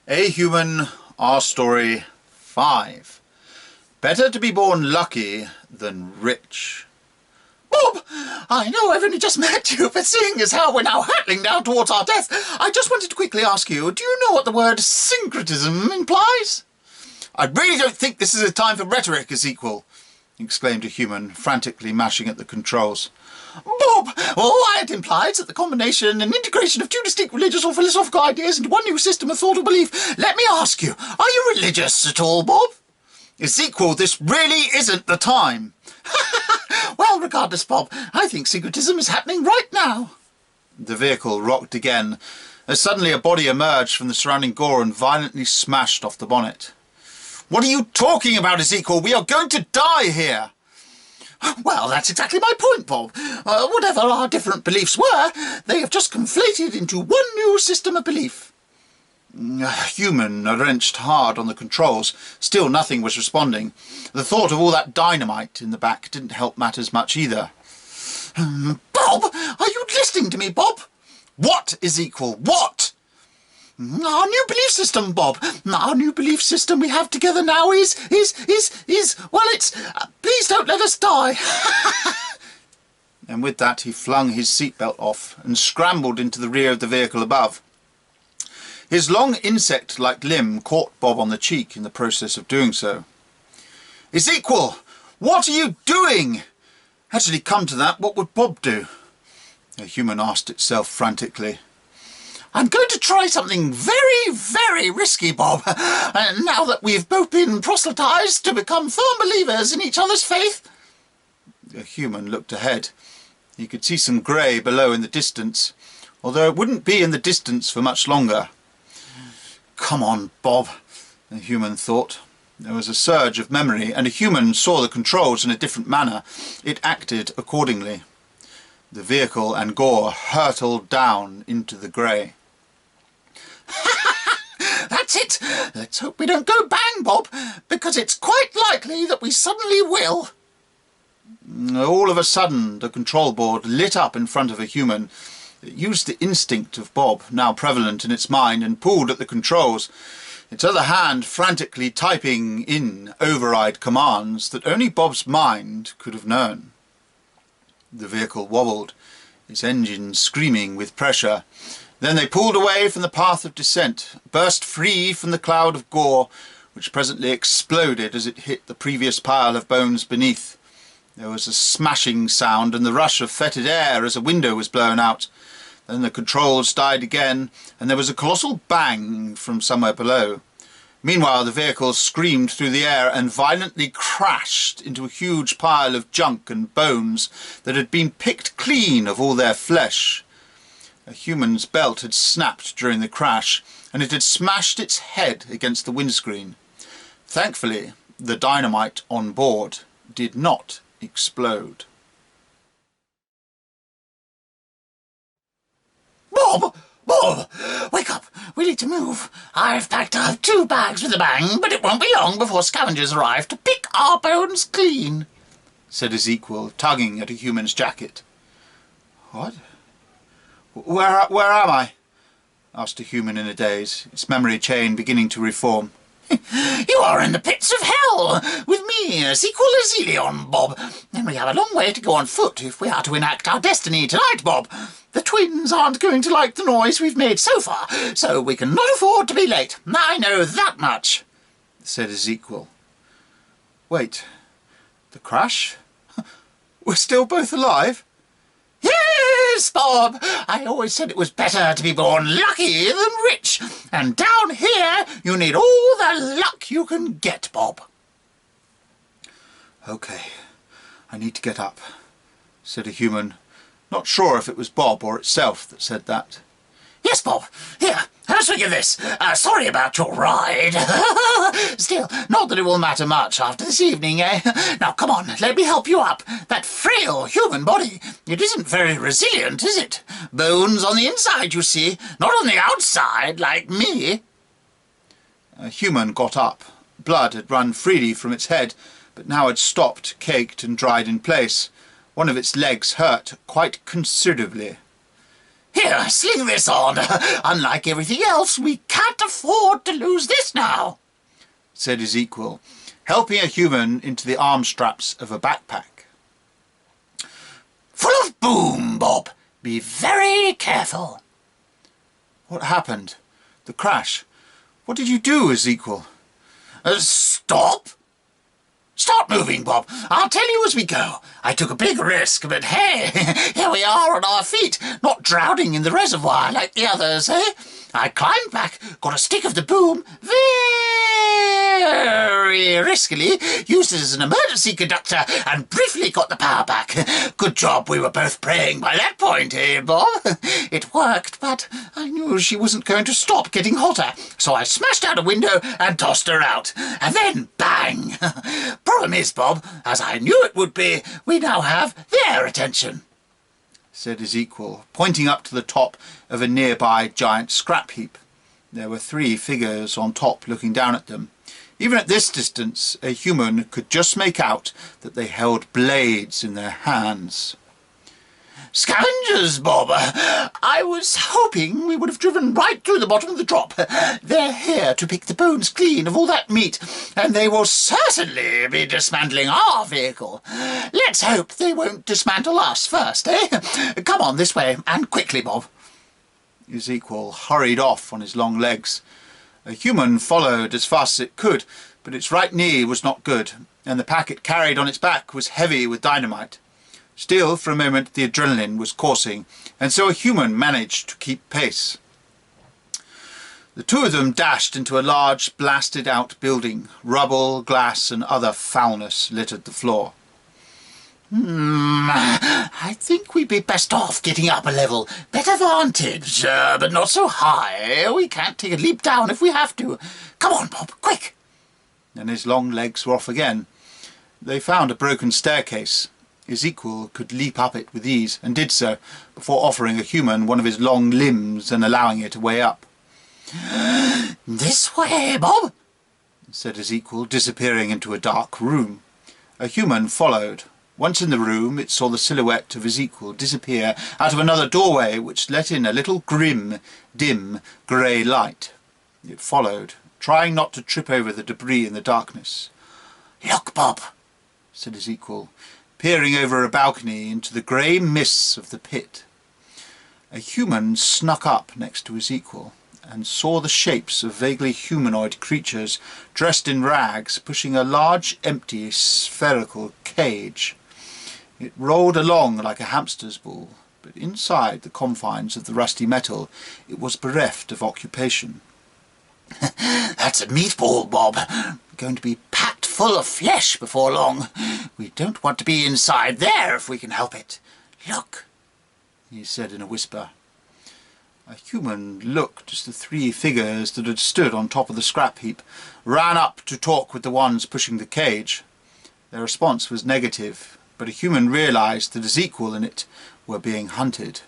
A Human, Our Story 5. Better to be born lucky than rich. Bob, I know I've only just met you, but seeing as how we're now hurtling down towards our death, I just wanted to quickly ask you, do you know what the word syncretism implies? I really don't think this is a time for rhetoric, Ezekiel, exclaimed a human, frantically mashing at the controls. Bob, why it implies that the combination and integration of two distinct religious or philosophical ideas into one new system of thought or belief. Let me ask you, are you religious at all, Bob? Ezekiel, this really isn't the time. Well, regardless, Bob, I think syncretism is happening right now. The vehicle rocked again, as suddenly a body emerged from the surrounding gore and violently smashed off the bonnet. What are you talking about, Ezekiel? We are going to die here. Well, that's exactly my point, Bob. Whatever our different beliefs were, they have just conflated into one new system of belief. Human wrenched hard on the controls. Still nothing was responding. The thought of all that dynamite in the back didn't help matters much either. Bob, are you listening to me, Bob? What, Ezekiel? What? Our new belief system, Bob. Our new belief system we have together now is, well, it's, please don't let us die. And with that he flung his seatbelt off and scrambled into the rear of the vehicle above. His long insect-like limb caught Bob on the cheek in the process of doing so. Ezekiel, what are you doing? Actually, come to that, what would Bob do? A human asked itself frantically. I'm going to try something very, very risky, Bob. Now that we've both been proselytized to become firm believers in each other's faith. A human looked ahead. He could see some grey below in the distance, although it wouldn't be in the distance for much longer. Come on, Bob, the human thought. There was a surge of memory, and a human saw the controls in a different manner. It acted accordingly. The vehicle and gore hurtled down into the grey. That's it! Let's hope we don't go bang, Bob, because it's quite likely that we suddenly will. All of a sudden, the control board lit up in front of a human. It used the instinct of Bob, now prevalent in its mind, and pulled at the controls, its other hand frantically typing in override commands that only Bob's mind could have known. The vehicle wobbled, its engine screaming with pressure. Then they pulled away from the path of descent, burst free from the cloud of gore, which presently exploded as it hit the previous pile of bones beneath. There was a smashing sound and the rush of fetid air as a window was blown out. Then the controls died again, and there was a colossal bang from somewhere below. Meanwhile, the vehicle screamed through the air and violently crashed into a huge pile of junk and bones that had been picked clean of all their flesh. A human's belt had snapped during the crash, and it had smashed its head against the windscreen. Thankfully, the dynamite on board did not explode. Bob! Bob! Wake up! We need to move. I've packed up 2 bags with a bang, but it won't be long before scavengers arrive to pick our bones clean, said Ezekiel, tugging at a human's jacket. What? Where am I? Asked a human in a daze, its memory chain beginning to reform. You are in the pits of hell, with me, Ezekiel Azelion, Bob. And we have a long way to go on foot if we are to enact our destiny tonight, Bob. The twins aren't going to like the noise we've made so far, so we cannot afford to be late. I know that much, said Ezekiel. Wait, the crash? We're still both alive? Yes, Bob. I always said it was better to be born lucky than rich. And down here, you need all the luck you can get, Bob. OK, I need to get up, said a human, not sure if it was Bob or itself that said that. Yes, Bob. Here, have a swig of this. Sorry about your ride. Still, not that it will matter much after this evening, eh? Now, come on, let me help you up. That frail human body, it isn't very resilient, is it? Bones on the inside, you see, not on the outside, like me. A human got up. Blood had run freely from its head, but now had stopped, caked and dried in place. One of its legs hurt quite considerably. Here, sling this on. Unlike everything else, we can't afford to lose this now, said his equal, helping a human into the arm straps of a backpack. Full of boom, Bob. Be very careful. What happened? The crash? What did you do, his equal? Stop? Start moving, Bob. I'll tell you as we go. I took a big risk, but hey, here we are on our feet, not drowning in the reservoir like the others, eh? I climbed back, got a stick of the boom, very riskily, used it as an emergency conductor, and briefly got the power back. Good job we were both praying by that point, eh, Bob? It worked, but I knew she wasn't going to stop getting hotter, so I smashed out a window and tossed her out. And then, bang! Problem is, Bob, as I knew it would be, we now have their attention, said his equal, pointing up to the top of a nearby giant scrap heap. There were 3 figures on top looking down at them. Even at this distance, a human could just make out that they held blades in their hands. Scavengers, Bob. I was hoping we would have driven right through the bottom of the drop. They're here to pick the bones clean of all that meat, and they will certainly be dismantling our vehicle. Let's hope they won't dismantle us first, eh? Come on this way, and quickly, Bob. His equal hurried off on his long legs. A human followed as fast as it could, but its right knee was not good, and the pack it carried on its back was heavy with dynamite. Still, for a moment, the adrenaline was coursing, and so a human managed to keep pace. The 2 of them dashed into a large, blasted-out building. Rubble, glass, and other foulness littered the floor. I think we'd be best off getting up a level. Better vantage, but not so high. We can't take a leap down if we have to. Come on, Bob, quick! And his long legs were off again. They found a broken staircase. His equal could leap up it with ease, and did so, before offering a human one of his long limbs and allowing it a way up. This way, Bob, said his equal, disappearing into a dark room. A human followed. Once in the room, it saw the silhouette of his equal disappear out of another doorway, which let in a little grim, dim, grey light. It followed, trying not to trip over the debris in the darkness. Look, Bob, said his equal, peering over a balcony into the grey mists of the pit. A human snuck up next to his equal, and saw the shapes of vaguely humanoid creatures dressed in rags pushing a large, empty, spherical cage. It rolled along like a hamster's ball, but inside the confines of the rusty metal it was bereft of occupation. That's a meatball, Bob. Going to be packed full of flesh before long. We don't want to be inside there if we can help it. Look, he said in a whisper. A human looked as the 3 figures that had stood on top of the scrap heap ran up to talk with the ones pushing the cage. Their response was negative, but a human realized that his equal in it were being hunted.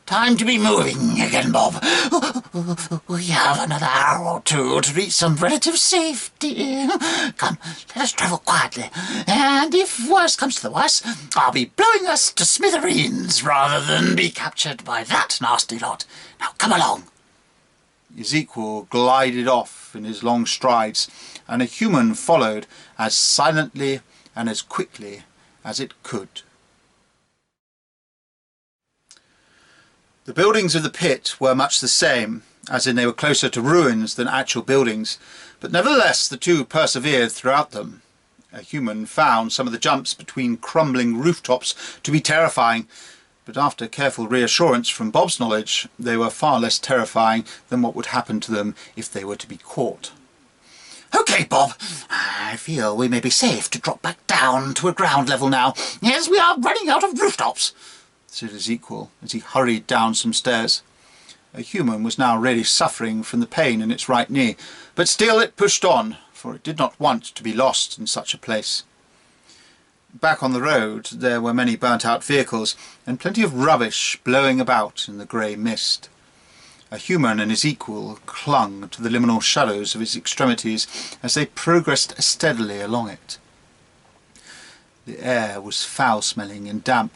Time to be moving again, Bob. We have another hour or 2 to reach some relative safety. Come, let us travel quietly. And if worse comes to the worst, I'll be blowing us to smithereens rather than be captured by that nasty lot. Now come along. His equal glided off in his long strides, and a human followed as silently and as quickly as it could. The buildings of the pit were much the same, as in they were closer to ruins than actual buildings, but nevertheless the 2 persevered throughout them. A human found some of the jumps between crumbling rooftops to be terrifying, but after careful reassurance from Bob's knowledge, they were far less terrifying than what would happen to them if they were to be caught. Okay, Bob. I feel we may be safe to drop back down to a ground level now, as we are running out of rooftops, said his equal as he hurried down some stairs. A human was now really suffering from the pain in its right knee, but still it pushed on, for it did not want to be lost in such a place. Back on the road there were many burnt-out vehicles and plenty of rubbish blowing about in the grey mist. A human and his equal clung to the liminal shadows of its extremities as they progressed steadily along it. The air was foul-smelling and damp,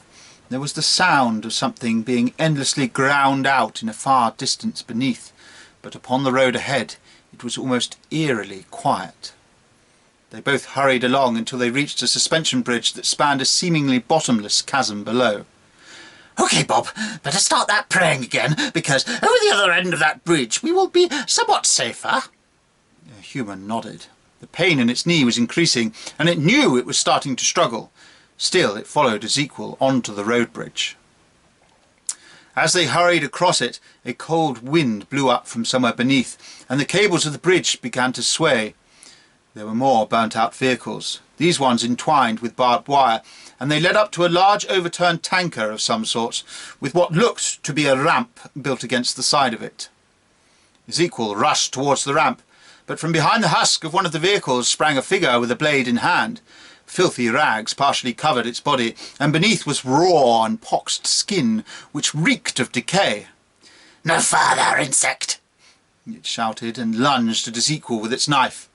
There was the sound of something being endlessly ground out in a far distance beneath, but upon the road ahead it was almost eerily quiet. They both hurried along until they reached a suspension bridge that spanned a seemingly bottomless chasm below. "OK, Bob, better start that praying again, because over the other end of that bridge we will be somewhat safer." The human nodded. The pain in its knee was increasing, and it knew it was starting to struggle. Still, it followed Ezekiel onto the road bridge. As they hurried across it, a cold wind blew up from somewhere beneath, and the cables of the bridge began to sway. There were more burnt-out vehicles, these ones entwined with barbed wire, and they led up to a large overturned tanker of some sort, with what looked to be a ramp built against the side of it. Ezekiel rushed towards the ramp, but from behind the husk of one of the vehicles sprang a figure with a blade in hand. Filthy rags partially covered its body, and beneath was raw and poxed skin, which reeked of decay. "No further, insect!" it shouted, and lunged at Ezekiel with its knife.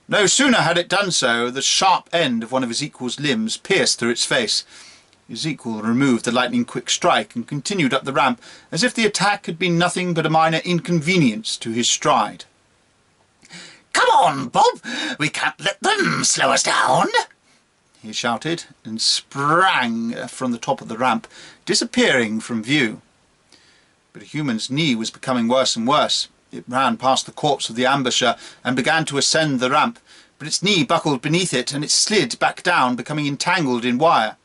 No sooner had it done so, the sharp end of one of Ezekiel's limbs pierced through its face. Ezekiel removed the lightning-quick strike and continued up the ramp, as if the attack had been nothing but a minor inconvenience to his stride. "Come on, Bob! We can't let them slow us down!" he shouted, and sprang from the top of the ramp, disappearing from view. But a human's knee was becoming worse and worse. It ran past the corpse of the ambusher and began to ascend the ramp, but its knee buckled beneath it and it slid back down, becoming entangled in wire.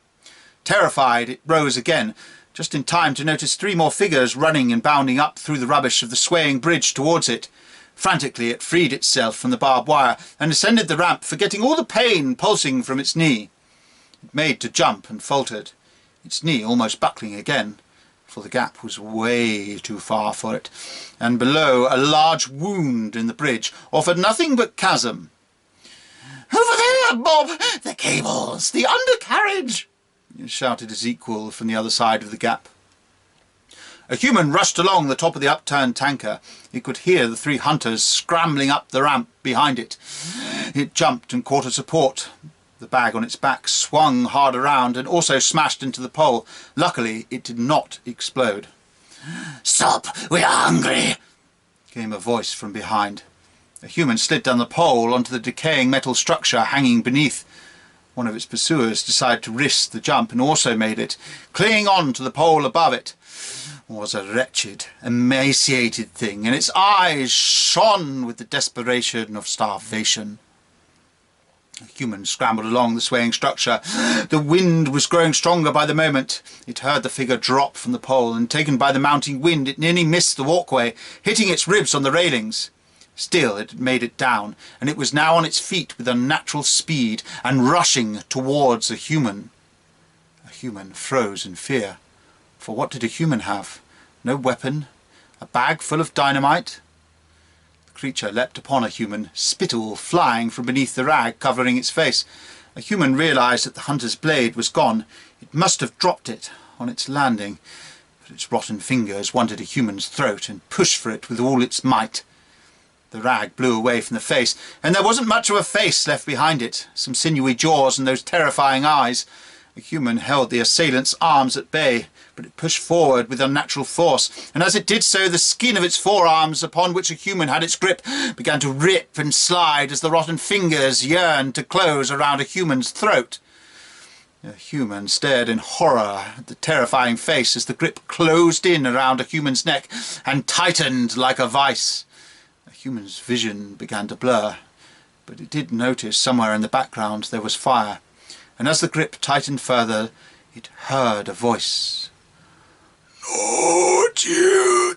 Terrified, it rose again, just in time to notice 3 more figures running and bounding up through the rubbish of the swaying bridge towards it. Frantically, it freed itself from the barbed wire and ascended the ramp, forgetting all the pain pulsing from its knee. It made to jump and faltered, its knee almost buckling again, for the gap was way too far for it, and below a large wound in the bridge offered nothing but chasm. "Over there, Bob! The cables! The undercarriage!" shouted Ezekiel from the other side of the gap. A human rushed along the top of the upturned tanker. He could hear the 3 hunters scrambling up the ramp behind it. It jumped and caught a support. The bag on its back swung hard around and also smashed into the pole. Luckily, it did not explode. "Stop! We are hungry!" came a voice from behind. A human slid down the pole onto the decaying metal structure hanging beneath. One of its pursuers decided to risk the jump and also made it. Clinging on to the pole above it was a wretched, emaciated thing, and its eyes shone with the desperation of starvation. A human scrambled along the swaying structure. The wind was growing stronger by the moment. It heard the figure drop from the pole, and taken by the mounting wind, it nearly missed the walkway, hitting its ribs on the railings. Still, it had made it down, and it was now on its feet with unnatural speed and rushing towards a human. A human froze in fear. For what did a human have? No weapon? A bag full of dynamite? The creature leapt upon a human, spittle flying from beneath the rag covering its face. A human realised that the hunter's blade was gone. It must have dropped it on its landing, but its rotten fingers wanted a human's throat and pushed for it with all its might. The rag blew away from the face, and there wasn't much of a face left behind it. Some sinewy jaws and those terrifying eyes. A human held the assailant's arms at bay, but it pushed forward with unnatural force, and as it did so, the skin of its forearms, upon which a human had its grip, began to rip and slide as the rotten fingers yearned to close around a human's throat. A human stared in horror at the terrifying face as the grip closed in around a human's neck and tightened like a vice. A human's vision began to blur, but it did notice somewhere in the background there was fire, and as the grip tightened further, it heard a voice. "Not yet.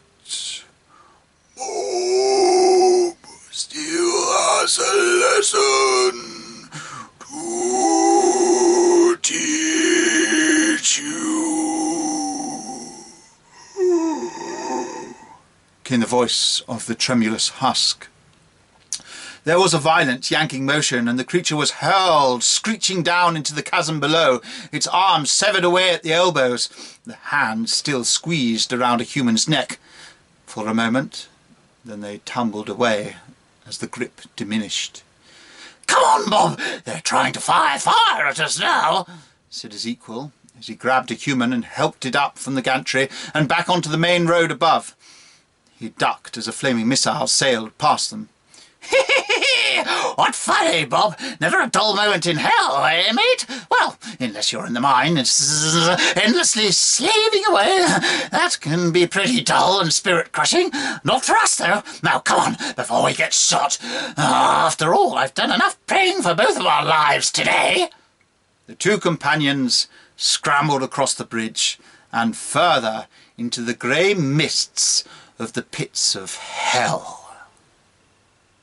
Bob still has a lesson to teach you," came the voice of the tremulous husk. There was a violent yanking motion, and the creature was hurled screeching down into the chasm below, its arms severed away at the elbows, the hands still squeezed around a human's neck. For a moment, then they tumbled away as the grip diminished. "Come on, Bob! They're trying to fire fire at us now!" said Ezekiel, as he grabbed a human and helped it up from the gantry and back onto the main road above. He ducked as a flaming missile sailed past them. What fun, eh, Bob? Never a dull moment in hell, eh, mate? Well, unless you're in the mine, it's endlessly slaving away. That can be pretty dull and spirit-crushing. Not for us, though. Now, come on, before we get shot. After all, I've done enough praying for both of our lives today. The two companions scrambled across the bridge and further into the grey mists of the pits of hell.